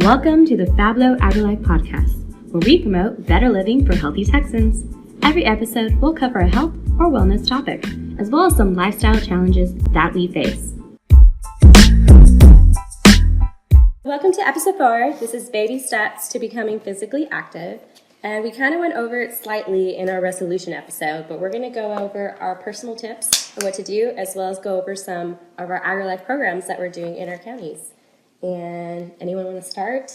Welcome to the FABLOW AgriLife podcast, where we promote better living for healthy Texans. Every episode will cover a health or wellness topic, as well as some lifestyle challenges that we face. Welcome to episode 4. This is baby steps to becoming physically active. And we kind of went over it slightly in our resolution episode, but we're going to go over our personal tips on what to do, as well as go over some of our AgriLife programs that we're doing in our counties. And anyone want to start?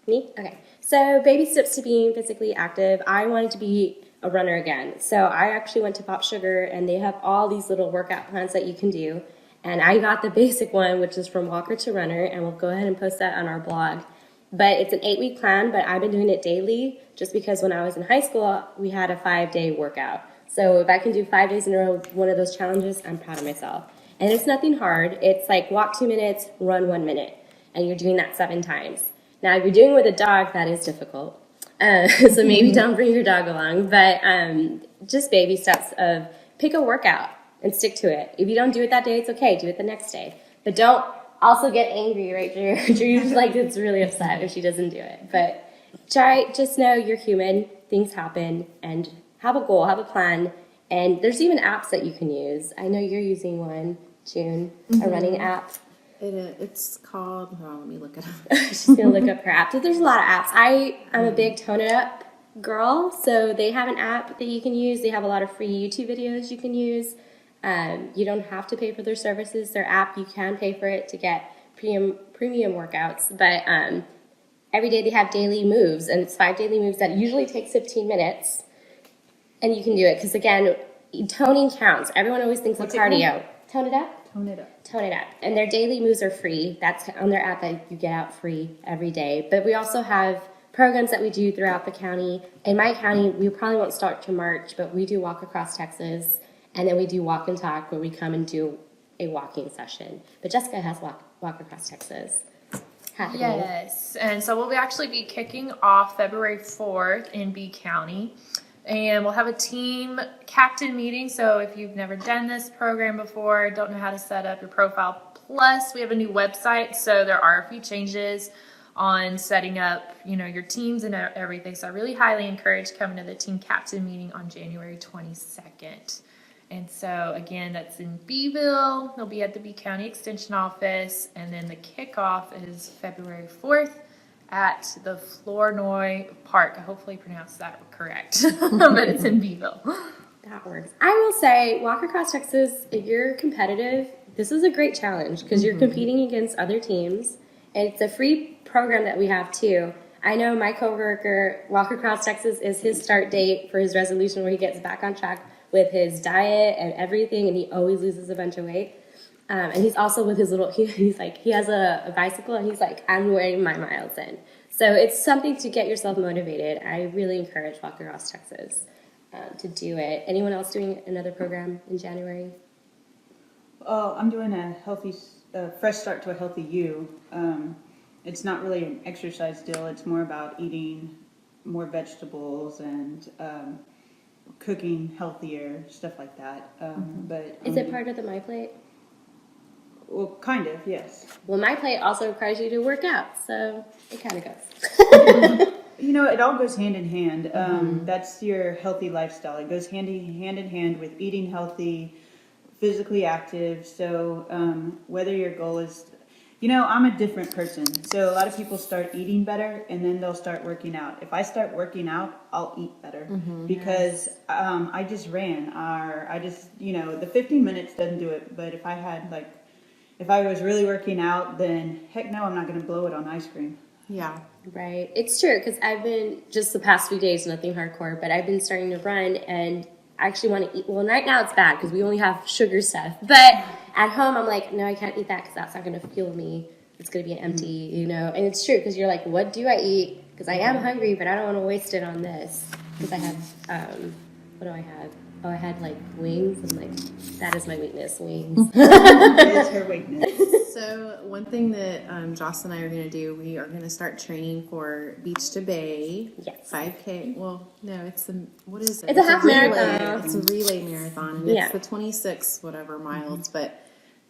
Me? Okay. So baby steps to being physically active. I wanted to be a runner again. So I actually went to Pop Sugar, and they have all these little workout plans that you can do. And I got the basic one, which is from walker to runner, and we'll go ahead and post that on our blog. But it's an 8-week plan, but I've been doing it daily just because when I was in high school, we had a 5-day workout. So if I can do 5 days in a row, one of those challenges, I'm proud of myself. And it's nothing hard. It's like walk 2 minutes, run 1 minute. And you're doing that 7 times. Now, if you're doing it with a dog, that is difficult. So maybe don't bring your dog along. But just baby steps of pick a workout and stick to it. If you don't do it that day, it's okay. Do it the next day. But don't also get angry, right? Drew's like gets really upset if she doesn't do it. But just know you're human. Things happen. And have a goal, have a plan. And there's even apps that you can use. I know you're using one, June, a running app. It's called, let me look it up. She's going to look up her app. So there's a lot of apps. I'm a big Tone It Up girl, so they have an app that you can use. They have a lot of free YouTube videos you can use. You don't have to pay for their services. Their app, you can pay for it to get premium workouts. But every day they have daily moves, and it's 5 daily moves that usually takes 15 minutes. And you can do it because, again, toning counts. Everyone always thinks of cardio. Tone It Up? Tone It Up. Tone It Up. And their daily moves are free. That's on their app that you get out free every day. But we also have programs that we do throughout the county. In my county, we probably won't start to March, but we do Walk Across Texas. And then we do Walk and Talk, where we come and do a walking session. But Jessica has Walk Across Texas happening. Yes. And so we'll actually be kicking off February 4th in B County. And we'll have a team captain meeting. So if you've never done this program before, don't know how to set up your profile. Plus, we have a new website. So there are a few changes on setting up, your teams and everything. So I really highly encourage coming to the team captain meeting on January 22nd. And so, again, that's in Beeville. They'll be at the B County Extension Office. And then the kickoff is February 4th. At the Flournoy Park. I hopefully pronounced that correct, but it's in Beeville. That works. I will say, Walk Across Texas, if you're competitive, this is a great challenge because you're competing against other teams. And it's a free program that we have, too. I know my coworker, Walk Across Texas, is his start date for his resolution where he gets back on track with his diet and everything, and he always loses a bunch of weight. And he's also with his little, he's like, he has a bicycle, and he's like, I'm wearing my miles in. So it's something to get yourself motivated. I really encourage Walk Across Texas to do it. Anyone else doing another program in January? Oh, I'm doing a fresh start to a healthy you. It's not really an exercise deal. It's more about eating more vegetables and cooking healthier, stuff like that. But is it part of the My Plate? Well, kind of, yes. Well, My Plate also requires you to work out, so it kind of goes. It all goes hand in hand. That's your healthy lifestyle. It goes hand in hand with eating healthy, physically active. So whether your goal is, I'm a different person. So a lot of people start eating better, and then they'll start working out. If I start working out, I'll eat better because I just ran. The 15 minutes doesn't do it, but if I was really working out, then heck no, I'm not going to blow it on ice cream. Yeah. Right. It's true, because I've been, just the past few days, nothing hardcore, but I've been starting to run, and I actually want to eat. Well, right now it's bad because we only have sugar stuff. But at home, I'm like, no, I can't eat that because that's not going to fuel me. It's going to be empty, And it's true, because you're like, what do I eat? Because I am hungry, but I don't want to waste it on this. Because I have, what do I have? Oh, I had wings. I'm like, that is my weakness, wings. That is her weakness. So one thing that Joss and I are going to do, we are going to start training for Beach to Bay. Yes. 5K. Well, no, what is it? It's a half marathon. It's a relay marathon. And it's the 26 whatever miles, but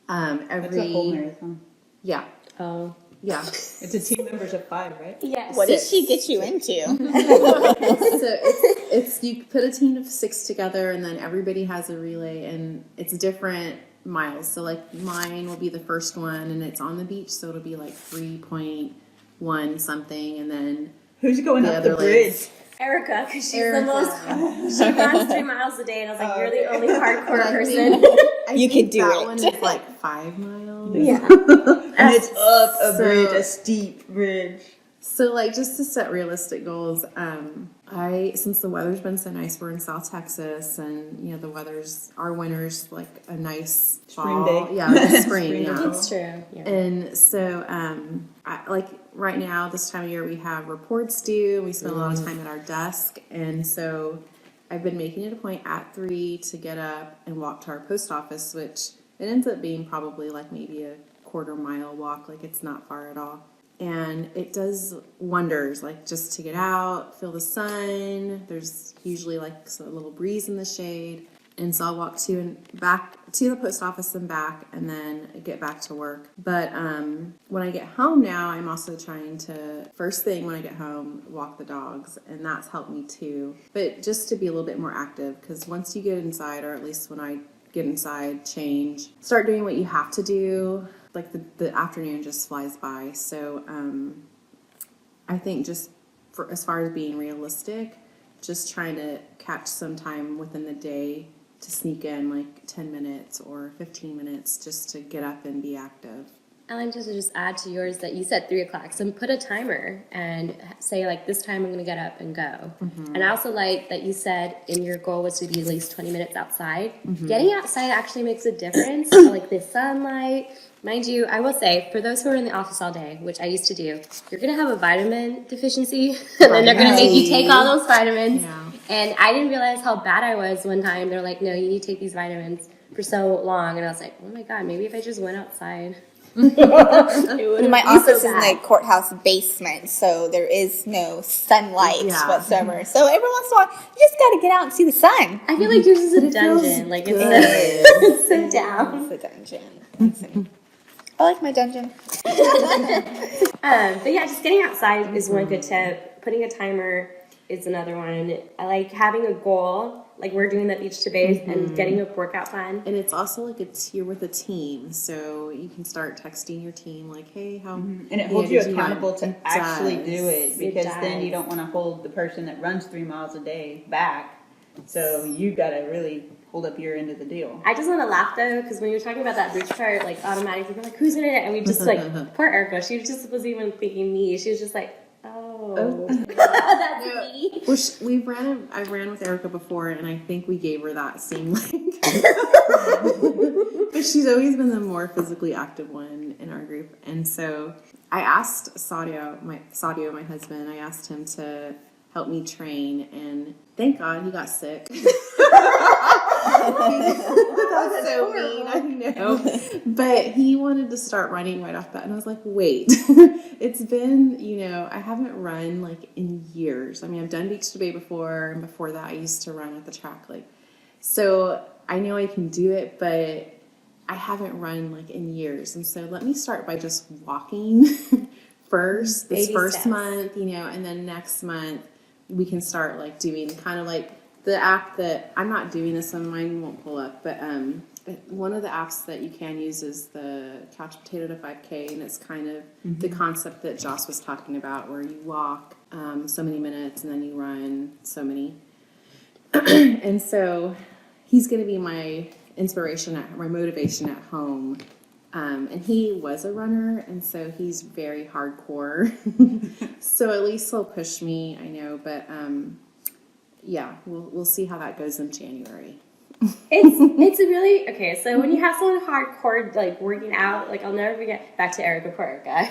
That's a whole marathon. Yeah. Oh. Yeah. It's a team members of 5, right? Yes. What did she get you into? So it's you put a team of 6 together, and then everybody has a relay, and it's different miles. So like mine will be the first one, and it's on the beach, so it'll be like 3.1 something, and then Who's going the up other the bridge? legs. Erica, because she's Erica. the most. She runs 3 miles a day, and I was like, "You're the only hardcore But I person." think- I You think could do that it. one is like 5 miles. Yeah. And it's up a So- bridge, a steep bridge. So like just to set realistic goals, since the weather's been so nice, we're in South Texas, and you know our winter's like a nice Spring fall. day. Yeah, like a spring. Spring Yeah. day. It's true. Yeah. And so, like right now, this time of year, we have reports due. We spend a lot of time at our desk, and so I've been making it a point at 3 to get up and walk to our post office, which it ends up being probably like maybe a quarter-mile walk. Like it's not far at all. And it does wonders, like just to get out, feel the sun. There's usually like a little breeze in the shade. And so I'll walk to and back to the post office and back, and then get back to work. But when I get home now, I'm also trying to, first thing when I get home, walk the dogs. And that's helped me too. But just to be a little bit more active, because once you get inside, or at least when I get inside, change, start doing what you have to do, like the afternoon just flies by. So I think just for as far as being realistic, just trying to catch some time within the day to sneak in like 10 minutes or 15 minutes just to get up and be active. I like to just add to yours that you said 3 o'clock. So put a timer and say like this time I'm going to get up and go. And I also like that you said in your goal was to be at least 20 minutes outside. Getting outside actually makes a difference. So, like the sunlight. Mind you, I will say, for those who are in the office all day, which I used to do, you're going to have a vitamin deficiency. And then they're going to make you take all those vitamins. Yeah. And I didn't realize how bad I was one time. They're like, no, you need to take these vitamins for so long. And I was like, oh my God, maybe if I just went outside. My My office is in the courthouse basement, so there is no sunlight Yeah. whatsoever. So every once in a while, you just got to get out and see the sun. I feel like yours is a It feels dungeon. Like good. it's sit down. It's a dungeon. I like my dungeon. But yeah, just getting outside is one good tip. Putting a timer is another one. I like having a goal, like we're doing that beach to base, and getting a workout plan. And it's also like you're with a team, so you can start texting your team like, hey, how... And it holds you accountable to actually does. do it, because then does. you don't want to hold the person that runs 3 miles a day back. So you got to really hold up your end of the deal. I just want to laugh though, because when you're talking about that bridge part, like automatically we're like, who's in it? And we just like, poor Erica, she just wasn't even thinking me. She was just like, oh. That's me. Well, I ran with Erica before, and I think we gave her that same link. But she's always been the more physically active one in our group. And so I asked Sadio, my husband, I asked him to help me train, and thank God he got sick. That's so mean, I know. But he wanted to start running right off bat, and I was like, wait. It's been, I haven't run like in years. I mean, I've done beach to bay before, and before that I used to run at the track. So I know I can do it, but I haven't run like in years. And so let me start by just walking first, this Baby first steps. month, and then next month we can start like doing kind of like the app that I'm not doing this on mine won't pull up, but one of the apps that you can use is the Couch Potato to 5K, and it's kind of the concept that Joss was talking about, where you walk so many minutes and then you run so many. And so he's going to be my inspiration, my motivation at home. And he was a runner, and so he's very hardcore. So at least he'll push me, I know, but yeah, we'll see how that goes in January. It's a really okay. So when you have someone hardcore like working out, like I'll never forget. Back to Erica, poor Erica.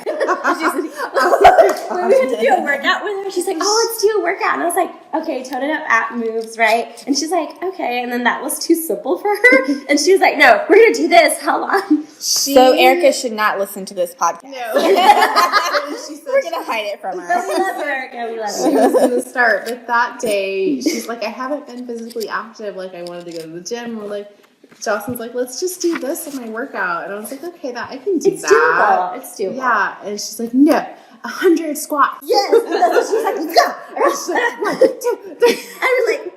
When we had to do a workout with her, she's like, "Oh, let's do a workout," and I was like, "Okay, tone it up, app moves, right?" And she's like, "Okay," and then that was too simple for her, and she was like, "No, we're gonna do this. How long?" So Erica should not listen to this podcast. No. We're going to hide it from We her. love Erica. We love She her. was going to start, but that day, she's like, I haven't been physically active. Like, I wanted to go to the gym. We're like, Jocelyn's like, let's just do this in my workout. And I was like, okay, that I can do It's that. doable. It's doable. Yeah. And she's like, no, 100 squats. Yes, that's what she's like, let's go. And she's like, 1, 2, 3. I was like,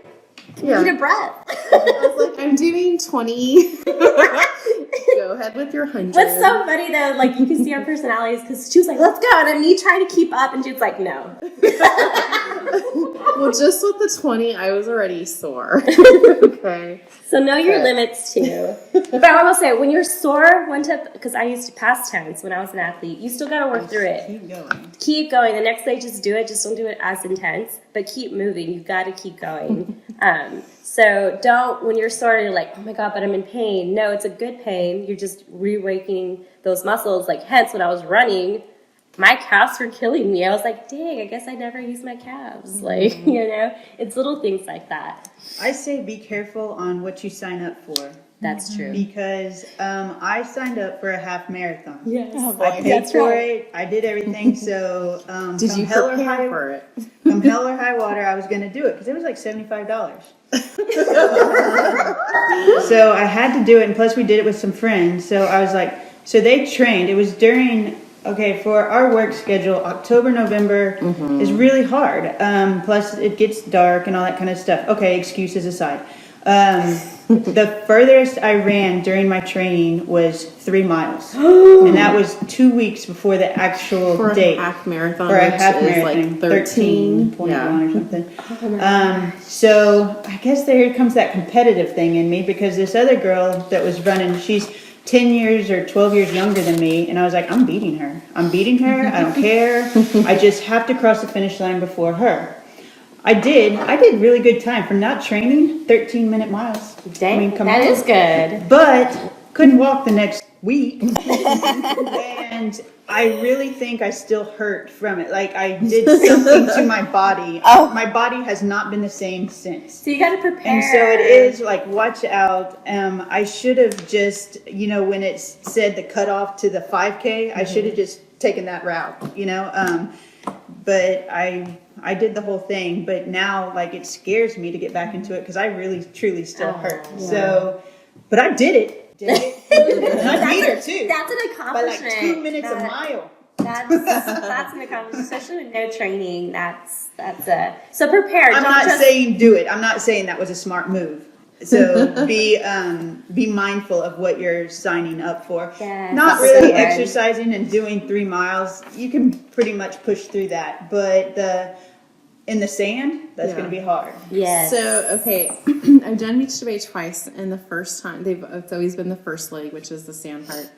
Yeah. need a breath. I was like, I'm doing 20. Go ahead with your 100. What's so funny though, like you can see our personalities because she was like, let's go. And then me trying to keep up and she was like, no. Well, just with the 20, I was already sore. Okay. So know your limits too. But I will say, when you're sore, one tip, because I used to past tense when I was an athlete, you still got to work through it. Keep going. Keep going. The next day, just do it. Just don't do it as intense, but keep moving. You've got to keep going. So don't, when you're sore, you're like, oh my God, but I'm in pain. No, it's a good pain. You're just re-waking those muscles. Like, hence, when I was running, my calves were killing me. I was like, dang, I guess I never used my calves. Like, you know, it's little things like that. I say be careful on what you sign up for. That's true. Because I signed up for a half marathon. Yes. I paid for it. I did everything. So Did come you hell or prepare high, for it? come hell or high water, I was going to do it because it was like $75. So I had to do it, and plus we did it with some friends. So I was like, so they trained. It was during. Okay, for our work schedule, October, November is really hard. Plus, it gets dark and all that kind of stuff. Okay, excuses aside. The furthest I ran during my training was 3 miles. And that was 2 weeks before the actual For date. a half marathon, For a which half is marathon, like 13. 13.1 or something. So I guess there comes that competitive thing in me because this other girl that was running, she's 10 years or 12 years younger than me, and I was like, I'm beating her. I don't care. I just have to cross the finish line before her. I did really good time for not training, 13-minute miles. Dang, I mean, come that on. is good. But couldn't walk the next week. And I really think I still hurt from it. Like I did something to my body. Oh. My body has not been the same since. So you got to prepare. And so it is like, watch out. I should have just, when it said the cutoff to the 5K, I should have just taken that route, But I did the whole thing. But now, like, it scares me to get back into it because I really, truly still hurt. Yeah. So, but I did it. And I beat her too. That's an By accomplishment. like 2 minutes a mile. That's an accomplishment, especially with no training. So prepare. I'm Don't not just, saying do it. I'm not saying that was a smart move. So be mindful of what you're signing up for. Yes, Not that's really a good one. exercising and doing 3 miles. You can pretty much push through that, but in the sand, that's going to be hard. Yes. So, okay, I've done beach to bay twice, and the first time, it's always been the first leg, which is the sand part.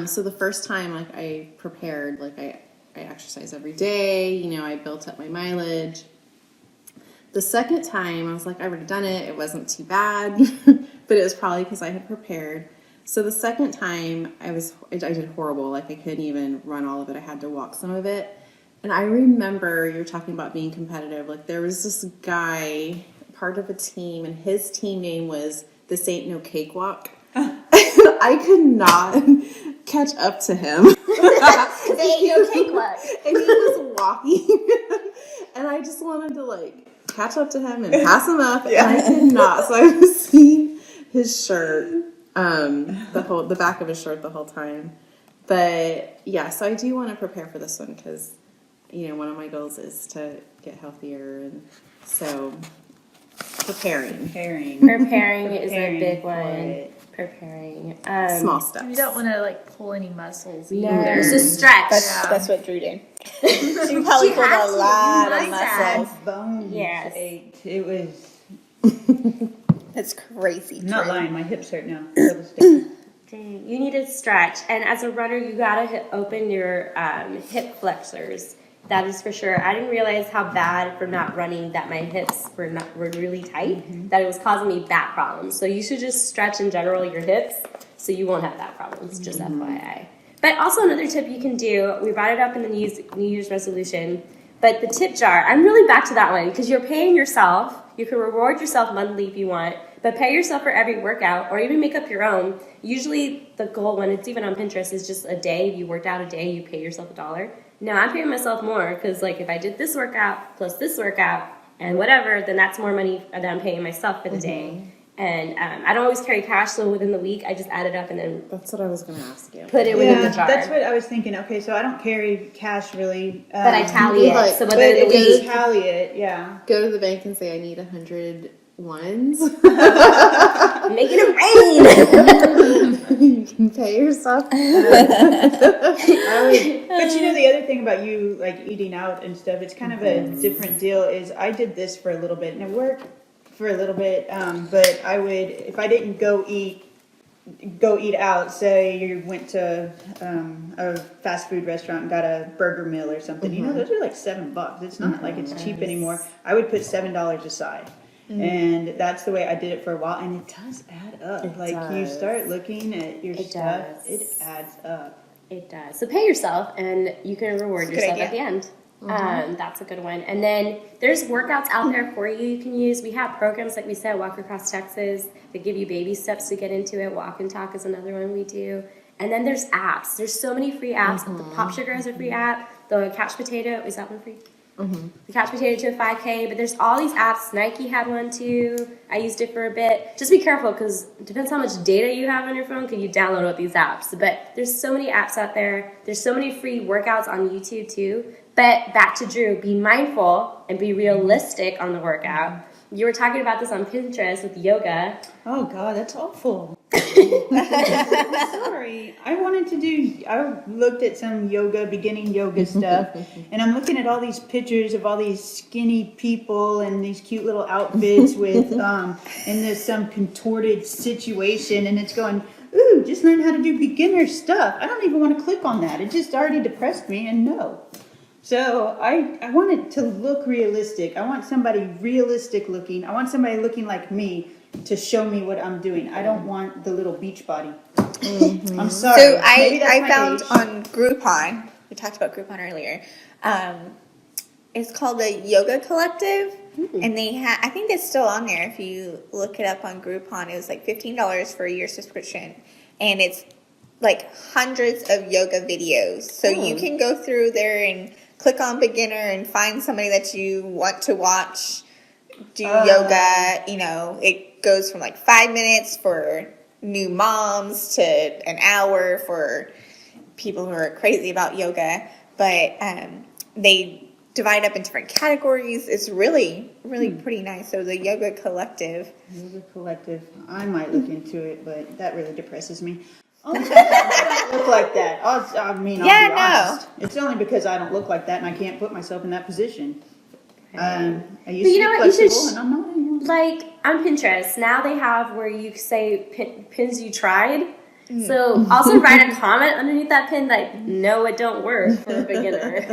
So the first time, like, I prepared, like, I exercise every day, I built up my mileage. The second time, I was like, I've already done it, it wasn't too bad, but it was probably because I had prepared. So the second time, I did horrible, like, I couldn't even run all of it, I had to walk some of it. And I remember you're talking about being competitive. Like there was this guy, part of a team, and his team name was This Ain't No Cakewalk. I could not catch up to him. They ain't no cakewalk. And he was walking. And I just wanted to like catch up to him and pass him up. And I could not. So I was seeing his shirt, the back of his shirt the whole time. But yeah, so I do want to prepare for this one because one of my goals is to get healthier, and so preparing is a big for one. it. Preparing. small steps. You don't want to like pull any muscles No, either. it's a stretch. That's what Drew did. She probably pulled had a to. lot You of might have. muscles. Bones Yes. ached. It was, That's crazy. I'm not Drew. lying, my hips hurt now. Double stick. Dang, you need to stretch, and as a runner, you gotta open your hip flexors. That is for sure. I didn't realize how bad from not running that my hips were really tight. That it was causing me back problems. So you should just stretch in general your hips, so you won't have back problems. Just FYI. But also another tip you can do. We brought it up in the New Year's resolution. But the tip jar, I'm really back to that one because you're paying yourself. You can reward yourself monthly if you want, but pay yourself for every workout or even make up your own. Usually the goal, when it's even on Pinterest, is just a day. If you worked out a day, you pay yourself $1. No, I'm paying myself more because like if I did this workout plus this workout and whatever, then that's more money that I'm paying myself for the day. And I don't always carry cash, so within the week, I just add it up and then That's what I was going to ask you. put it within the jar. That's what I was thinking. Okay, so I don't carry cash really. But I tally it. Like- So But within the if you week, tally it, yeah. Go to the bank and say, I need 100 ones. making it rain. You can pay yourself. But you know, the other thing about you like eating out and stuff, it's kind of a different deal. Is I did this for a little bit and it worked for a little bit. But I would, if I didn't go eat out, say you went to a fast food restaurant and got a burger meal or something, you know, those are like $7. It's not like it's cheap anymore. I would put $7 aside. And that's the way I did it for a while, and it does add up. You start looking at your stuff, it adds up. It does. So pay yourself, and you can reward Good yourself idea. at the end. That's a good one. And then there's workouts out there for you can use. We have programs, like we said, Walk Across Texas, that give you baby steps to get into it. Walk and Talk is another one we do. And then there's apps. There's so many free apps. The Pop Sugar has a free app. The Couch Potato, is that one free? The Couch Potato to a 5K, but there's all these apps. Nike had one too. I used it for a bit. Just be careful, because it depends how much data you have on your phone, can you download with these apps. But there's so many apps out there. There's so many free workouts on YouTube too. But back to Drew, be mindful and be realistic on the workout. You were talking about this on Pinterest with yoga. Oh God, that's awful. Sorry. I looked at some beginning yoga stuff, and I'm looking at all these pictures of all these skinny people and these cute little outfits with, and there's some contorted situation, and it's going, ooh, just learn how to do beginner stuff. I don't even want to click on that. It just already depressed me, and no. So I want it to look realistic. I want somebody realistic looking. I want somebody looking like me to show me what I'm doing. I don't want the little beach body. I'm sorry. So Maybe that's I my found age. on Groupon, we talked about Groupon earlier, it's called the Yoga Collective, and they I think it's still on there. If you look it up on Groupon, it was like $15 for a year subscription, and it's like hundreds of yoga videos. So you can go through there and click on beginner and find somebody that you want to watch do yoga. You know, it goes from like 5 minutes for new moms to an hour for people who are crazy about yoga. But they divide up in different categories. It's really, really pretty nice. So the Yoga Collective. Yoga Collective. I might look into it, but that really depresses me. I don't look like that. I'll be honest. It's only because I don't look like that and I can't put myself in that position. I used to be flexible and I'm not anymore. Like on Pinterest, now they have where you say pins you tried. So also write a comment underneath that pin like, no, it don't work for a beginner.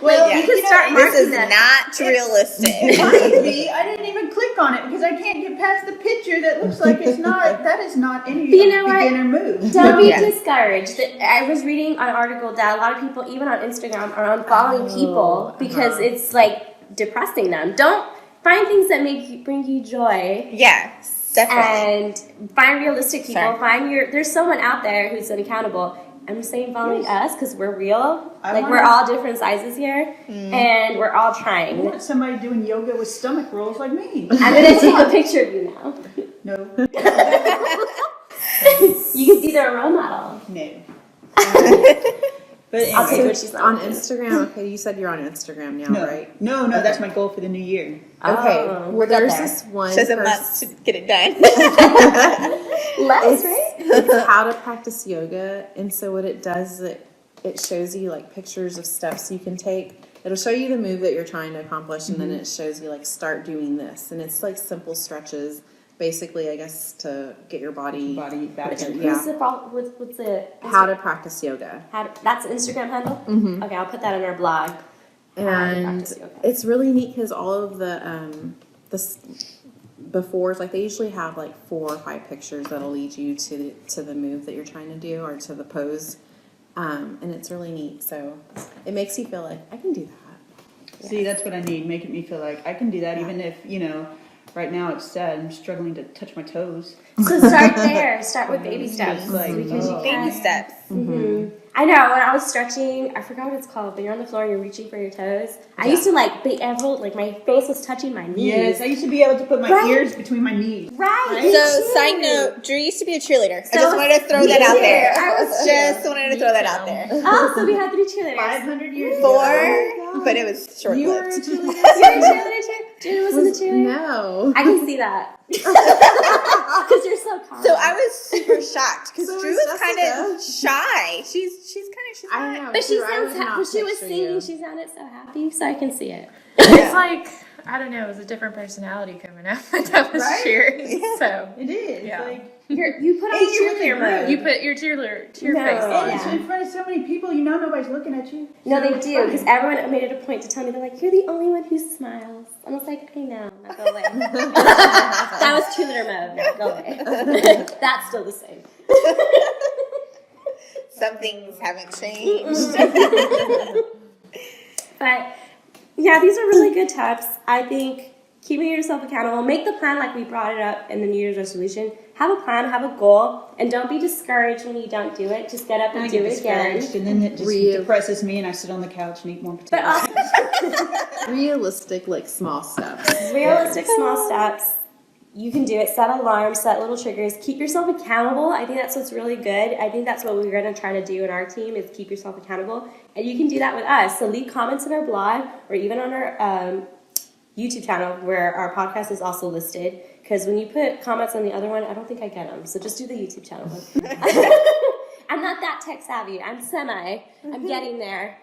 Well, you can start this marking is that. not realistic. It might be. I didn't even click on it because I can't get past the picture that looks like it's not. That is not any But you know what? beginner move. Don't be discouraged. I was reading an article that a lot of people, even on Instagram, are unfollowing people because it's like depressing them. Don't find things that bring you joy. Yeah, definitely. And find realistic people. Sure. There's someone out there who's accountable. I'm just saying following us because we're real. I We're all different sizes here, and we're all I trying. want somebody doing yoga with stomach rolls like me. I'm gonna take a picture of you now. No. You can see they're a role model. No. But I'll take anyway, what she's On on. Instagram, okay, you said you're on Instagram now, no, right? no, that's my goal for the new year. Okay, We'll get there's there. this one. Says a month to get it done. Less, right? It's how to practice yoga, and so what it does is it shows you like pictures of steps you can take. It'll show you the move that you're trying to accomplish, and then it shows you like start doing this, and it's like simple stretches, basically, I guess, to get your body back in. Yeah. What's the How to practice yoga. that's the Instagram handle? Mm-hmm. Okay, I'll put that on our blog. How to And practice yoga. it's really neat because all of the befores, like they usually have like 4 or 5 pictures that'll lead you to the move that you're trying to do or to the pose, and it's really neat. So it makes you feel like I can do that. See, that's what I need, making me feel like I can do that, even if, right now it's sad. I'm struggling to touch my toes. So start there. Start with baby steps. Just like, because you oh. can. Baby steps. Mm-hmm. I know, when I was stretching, I forgot what it's called, but you're on the floor and you're reaching for your toes. I used to like my face was touching my knees. Yes, I used to be able to put my Right. ears between my knees. Right. So, side note, Drew used to be a cheerleader. I So, just wanted to throw me that out too. there. I was Just wanted to throw that out there. Oh, so we had 3 cheerleaders. 500 years ago. 4, but it was short You were a lived. cheerleader. You were a cheerleader too? Drew was in the cheerleader? No. I can see that. Because you're so calm. So I was super shocked because So Drew is was kind of Jessica. shy. She's I not. know. But she Drew, I sounds would not when she was picture singing, you. she sounded so happy, so I can see it. It's like, I don't know, it was a different personality coming out when I was Right? cheering. So It is. Yeah. Like, You put on Hey, you're with cheerleader the mode. you put your cheer No. face and on. it's in front of so many people, you know nobody's looking at you. No, So they it's do, fine. because everyone made it a point to tell me, they're like, you're the only one who smiles. And I was like, I know, now go away. That was cheerleader mode, now go away. That's still the same. Some things haven't changed. But yeah, these are really good tips. I think keeping yourself accountable, make the plan like we brought it up in the New Year's resolution. Have a plan, have a goal, and don't be discouraged when you don't do it. Just get up and I do get it again. discouraged, and then it just depresses me, and I sit on the couch and eat more But potatoes. also, Realistic, like small steps. realistic small steps. You can do it. Set alarms, set little triggers. Keep yourself accountable. I think that's what's really good. I think that's what we're going to try to do in our team is keep yourself accountable. And you can do that with us. So leave comments in our blog or even on our YouTube channel where our podcast is also listed. Because when you put comments on the other one, I don't think I get them. So just do the YouTube channel one. I'm not that tech savvy. I'm getting there.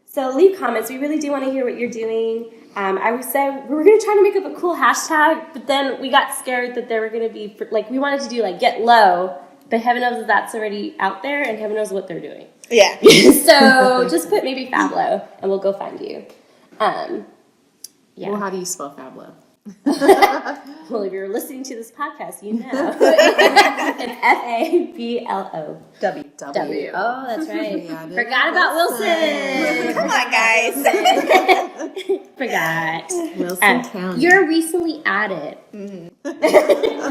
So leave comments. We really do want to hear what you're doing. I would say we were going to try to make up a cool hashtag, but then we got scared that there were going to be, like, we wanted to do, like, get low, but heaven knows that that's already out there, and heaven knows what they're doing. Yeah. So just put maybe FABLOW, and we'll go find you. Yeah. Well, how do you spell FABLOW? Well, if you're listening to this podcast, you know. It's FABLOW. W. Oh, that's right. Yeah, Forgot about Wilson. Come on, guys. Forgot. Wilson County. You're recently added.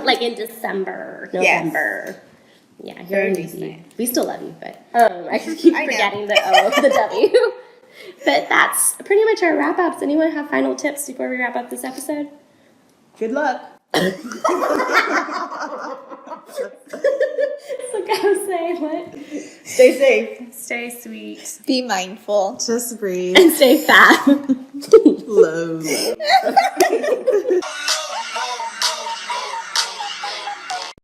Like in December, November. Yeah, you're Very a recent. newbie. We still love you, but I just keep I know. forgetting the O, the W. But that's pretty much our wrap ups. Anyone have final tips before we wrap up this episode? Good luck. So I was saying what? Stay safe. Stay sweet. Be mindful. Just breathe. And stay fat. Low.